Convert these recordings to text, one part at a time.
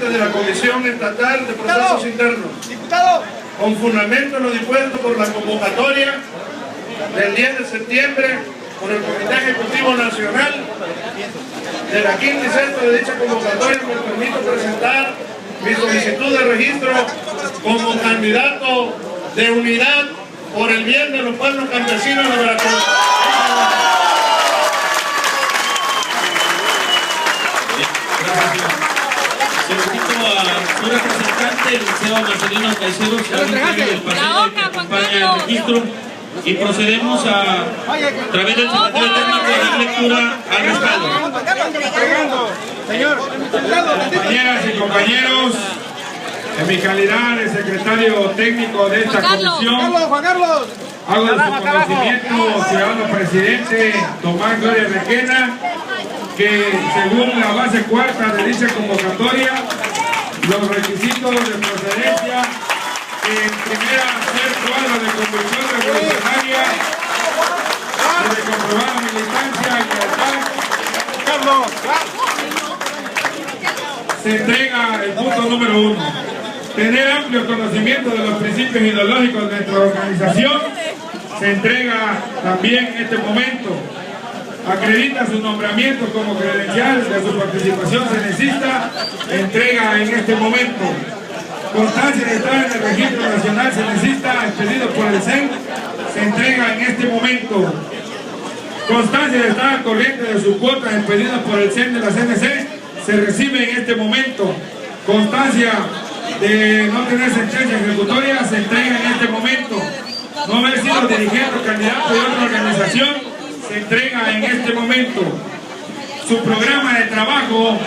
presidente de la Comisión Estatal de Procesos Internos, con fundamento en lo dispuesto por la convocatoria del 10 de septiembre por el Comité Ejecutivo Nacional de la quinta y sexta de dicha convocatoria, me permito presentar mi solicitud de registro como candidato de unidad por el bien de los pueblos campesinos de Veracruz. Solicito a su representante, el liceo Marcelino Caicedo, que haga entrega del papel que acompaña el registro, y procedemos a través del secretario técnico a dar lectura al respaldo. Compañeras y compañeros, en mi calidad de secretario técnico de esta comisión, hago de su conocimiento, ciudadano presidente Tomás Gloria Requena, que según la base cuarta de dicha convocatoria, los requisitos de procedencia, en primera, ser cuadro de convicción revolucionaria, de comprobada militancia y lealtad, se entrega el punto número 1. Tener amplio conocimiento de los principios ideológicos de nuestra organización, se entrega también en este momento. Acredita su nombramiento como credencial de su participación cenecista, entrega en este momento. Constancia de estar en el Registro Nacional Cenecista expedido por el CEN, se entrega en este momento. Constancia de estar al corriente de sus cuotas expedidas por el CEN de la CNC, se recibe en este momento. Constancia de no tener sentencia ejecutoria, se entrega en este momento. No haber sido dirigente o candidato de otra organización, se entrega en este momento. Su programa de trabajo,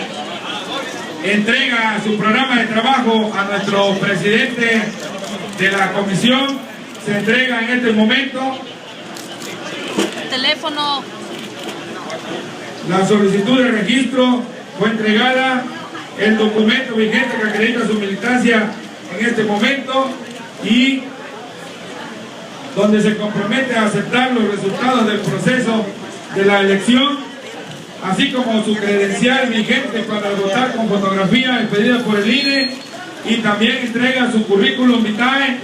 entrega su programa de trabajo a nuestro presidente de la comisión, se entrega en este momento. Teléfono. La solicitud de registro fue entregada, el documento vigente que acredita su militancia en este momento y donde se compromete a aceptar los resultados del proceso de la elección, así como su credencial vigente para votar con fotografía expedida por el INE, y también entrega su currículum vitae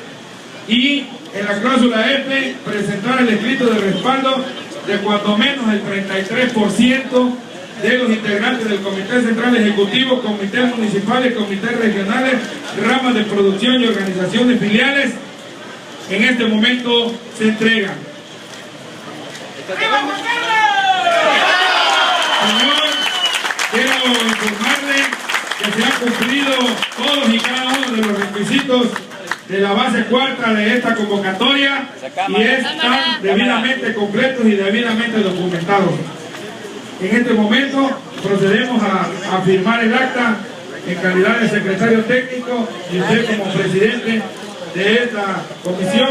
y en la cláusula F presentar el escrito de respaldo de cuando menos el 33% de los integrantes del Comité Central Ejecutivo, comités municipales, comités regionales, ramas de producción y organizaciones filiales. En este momento se entrega. Señor, quiero informarle que se han cumplido todos y cada uno de los requisitos de la base cuarta de esta convocatoria y están debidamente completos y debidamente documentados. En este momento procedemos a firmar el acta en calidad de secretario técnico y usted como presidente de esta comisión.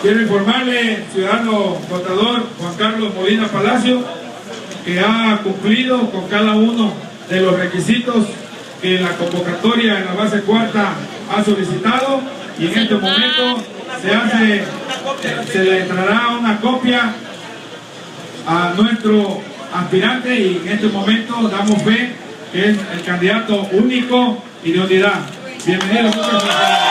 Quiero informarle, ciudadano votador Juan Carlos Molina Palacio, que ha cumplido con cada uno de los requisitos que la convocatoria en la base cuarta ha solicitado, y en este momento se le entrará una copia a nuestro aspirante, y en este momento damos fe que es el candidato único y de unidad. Bienvenido, muchas gracias.